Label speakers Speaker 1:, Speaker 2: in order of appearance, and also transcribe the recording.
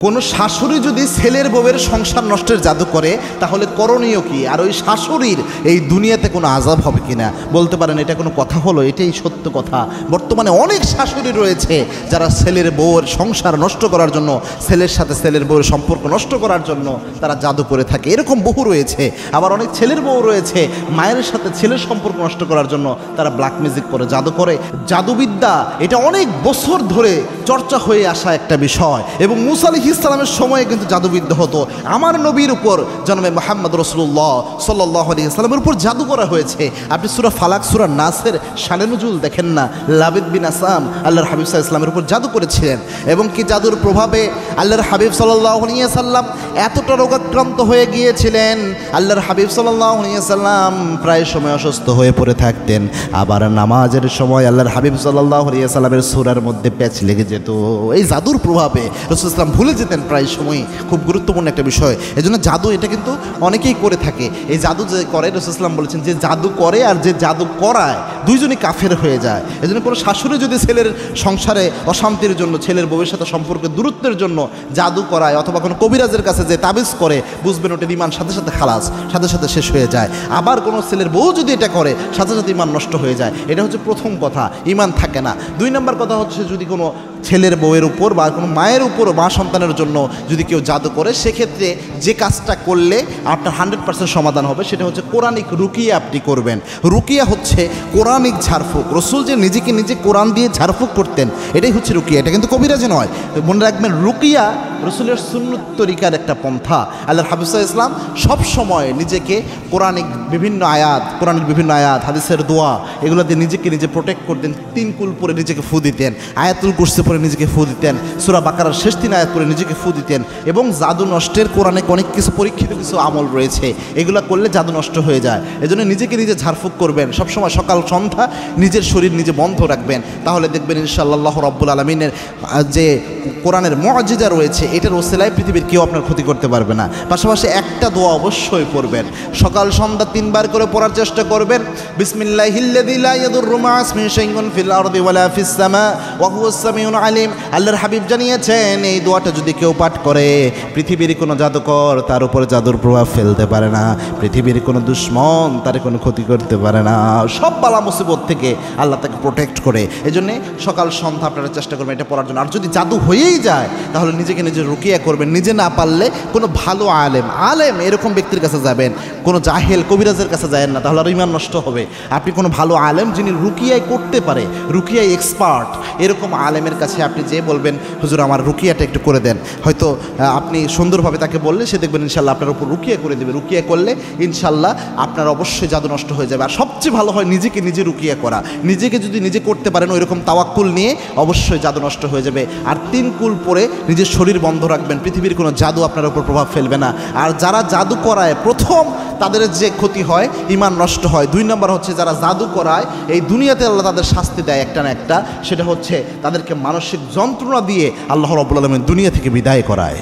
Speaker 1: কোনো শাশুড়ি যদি ছেলের বউয়ের সংসার নষ্টের জাদু করে তাহলে করণীয় কি, আর ওই শাশুড়ির এই দুনিয়াতে কোনো আযাব হবে কিনা? বলতে পারেন এটা কোনো কথা হলো? এটাই সত্য কথা। বর্তমানে অনেক শাশুড়ি রয়েছে যারা ছেলের বউয়ের সংসার নষ্ট করার জন্য, ছেলের সাথে ছেলের বউয়ের সম্পর্ক নষ্ট করার জন্য তারা জাদু করে থাকে, এরকম বহু রয়েছে। আবার অনেক ছেলের বউ রয়েছে মায়ের সাথে ছেলের সম্পর্ক নষ্ট করার জন্য তারা ব্ল্যাক ম্যাজিক করে, জাদু করে। জাদুবিদ্যা এটা অনেক বছর ধরে চর্চা হয়ে আসা একটা বিষয়, এবং মুসা আলাইহিস সালামের সময়ে কিন্তু জাদুবিদ্যা হতো। আমার নবীর উপর জনাবে মুহাম্মদ রাসূলুল্লাহ সাল্লাল্লাহু আলাইহি ওয়াসাল্লামের উপর জাদু করা হয়েছে। আপনি সূরা ফালাক, সূরা নাসের শানে নুজুল দেখেন না, লাবিদ বিন আসাম আল্লাহর হাবিব সাল্লাল্লাহু আলাইহি ওয়াসাল্লামের উপর জাদু করেছিলেন, এবং কি জাদুর প্রভাবে আল্লাহর হাবিব সাল্লাল্লাহু আলাইহি ওয়াসাল্লাম এতটা রোগাক্রান্ত হয়ে গিয়েছিলেন, আল্লাহর হাবিব সাল্লাল্লাহু আলাইহি ওয়াসাল্লাম প্রায় সময় অসুস্থ হয়ে পড়ে থাকতেন। আবার নামাজের সময় আল্লাহর হাবিব সাল্লাল্লাহু আলাইহি ওয়াসাল্লামের সূরার মধ্যে প্যাচ লেগে যেত। এই জাদুর প্রভাবে রাসূল সাল্লাল্লাহু ভুলে যেতেন প্রায় সময়। খুব গুরুত্বপূর্ণ একটা বিষয়। এজন্য জাদু এটা কিন্তু অনেকেই করে থাকে। এই জাদু যে করে, রাসূল সাল্লাল্লাহু আলাইহি ওয়াসাল্লাম বলেছেন যে জাদু করে আর যে জাদু করায় দুইজনই কাফের হয়ে যায়। এজন্য কোনো শাশুড়ি যদি ছেলের সংসারে অশান্তির জন্য, ছেলের বউয়ের সাথে সম্পর্কের দূরত্বের জন্য জাদু করায় অথবা কোনো কবিরাজের কাছে যে তাবিজ করে, বুঝবেন ওটার ঈমান সাথে সাথে খালাস, সাথে সাথে শেষ হয়ে যায়। আবার কোনো ছেলের বউ যদি এটা করে সাথে সাথে ঈমান নষ্ট হয়ে যায়। এটা হচ্ছে প্রথম কথা, ঈমান থাকে না। দুই নম্বর কথা হচ্ছে যদি কোনো ছেলের বউয়ের উপর বা কোনো মায়ের উপর, মা সন্তানের জন্য যদি কেউ জাদু করে, সেক্ষেত্রে যে কাজটা করলে আপনার 100% সমাধান হবে সেটা হচ্ছে কোরআনিক রুকিয়া আপনি করবেন। রুকিয়া হচ্ছে কোরআনিক ঝাড়ফুঁক। রাসূল যে নিজেকে নিজে কোরআন দিয়ে ঝাড়ফুঁক করতেন, এটাই হচ্ছে রুকিয়া। এটা কিন্তু কবিরাজি নয়, মনে রাখবেন। রুকিয়া রাসূলের সুন্নত তরিকার একটা পন্থা। আল্লাহর হাবিব সাল্লাল্লাহু আলাইহি ওয়াসাল্লাম সব সময় নিজেকে কোরআনিক বিভিন্ন আয়াত, কোরআনের বিভিন্ন আয়াত, হাদিসের দোয়া, এগুলো দিয়ে নিজেকে নিজে প্রোটেক্ট করতেন। 3 কুল পরে নিজেকে ফু দিতেন, আয়াতুল কুরসি পরে নিজেকে ফু দিতেন, সূরা বাকারার শেষ 3 আয়াত পরে নিজেকে ফু দিতেন। এবং জাদু নষ্টের কোরআনে অনেক কিছু পরীক্ষিত কিছু আমল রয়েছে, এগুলো করলে জাদু নষ্ট হয়ে যায়। এজন্য নিজেকে নিজে ঝাড়ফুঁক করবেন সবসময়, সকাল সন্ধ্যা নিজের শরীর নিজে বন্ধ রাখবেন। তাহলে দেখবেন ইনশাআল্লাহ আল্লাহ রাব্বুল আলামিনের যে কোরআনের মুআজিজা রয়েছে, এটার ওসিলায় পৃথিবীর কেউ আপনার ক্ষতি করতে পারবে না। পাশাপাশি একটা দোয়া অবশ্যই পড়বেন, সকাল সন্ধ্যা 3 বার করে পড়ার চেষ্টা করবেন। বিসমিল্লাহিল্লাযী লা ইয়াদুররু মা ইসমিহি শাইউন ফিল আরদি ওয়ালা ফিস সামা ওয়া হুয়াস সামিউল আলিম। আল্লাহর হাবিব জানিয়েছেন এই দোয়াটা যদি কেউ পাঠ করে পৃথিবীর কোনো জাদুকর তার উপর জাদুর প্রভাব ফেলতে পারে না, পৃথিবীর কোনো দুশমন তার কোনো ক্ষতি করতে পারে না, সব বালা মুসিবত থেকে আল্লাহ তাকে প্রোটেক্ট করে। এজন্য সকাল সন্ধ্যা আপনারা চেষ্টা করবেন এটা পড়ার জন্য। আর যদি জাদু হয়েই যায় তাহলে নিজেকে নিজে রুকিয়া করবেন। নিজে না পারলে কোনো ভালো আলেম এরকম ব্যক্তির কাছে যাবেন, কোনো জাহেল কবিরাজের কাছে যাবেন না, তাহলে আর ঈমান নষ্ট হবে। আপনি কোনো ভালো আলেম যিনি রুকিয়ায় করতে পারে, রুকিয়ায় এক্সপার্ট, এরকম আলেমের কাছে আপনি যে বলবেন হুজুর আমার রুকিয়াটা একটু করে দেন, হয়তো আপনি সুন্দরভাবে তাকে বললে সে দেখবেন ইনশাল্লাহ আপনার উপর রুকিয়া করে দেবে। রুকিয়া করলে ইনশাল্লাহ আপনার অবশ্যই জাদু নষ্ট হয়ে যাবে। আর সবচেয়ে ভালো হয় নিজেকে নিজে রুকিয়া করা। নিজেকে যদি নিজে করতে পারেন ওইরকম তাওয়াক্কুল নিয়ে, অবশ্যই জাদু নষ্ট হয়ে যাবে। আর 3 কুল পরে নিজের শরীর বন্ধ রাখবেন, পৃথিবীর কোনো জাদু আপনার উপর প্রভাব ফেলবে না। আর যারা জাদু করায় প্রথম তাদের যে ক্ষতি হয়, ঈমান নষ্ট হয়। 2 নম্বর হচ্ছে যারা জাদু করায় এই দুনিয়াতে আল্লাহ তাদের শাস্তি দেয় একটা না একটা, সেটা হচ্ছে তাদেরকে মানসিক যন্ত্রণা দিয়ে আল্লাহ রাব্বুল আলামিন দুনিয়া থেকে বিদায় করায়।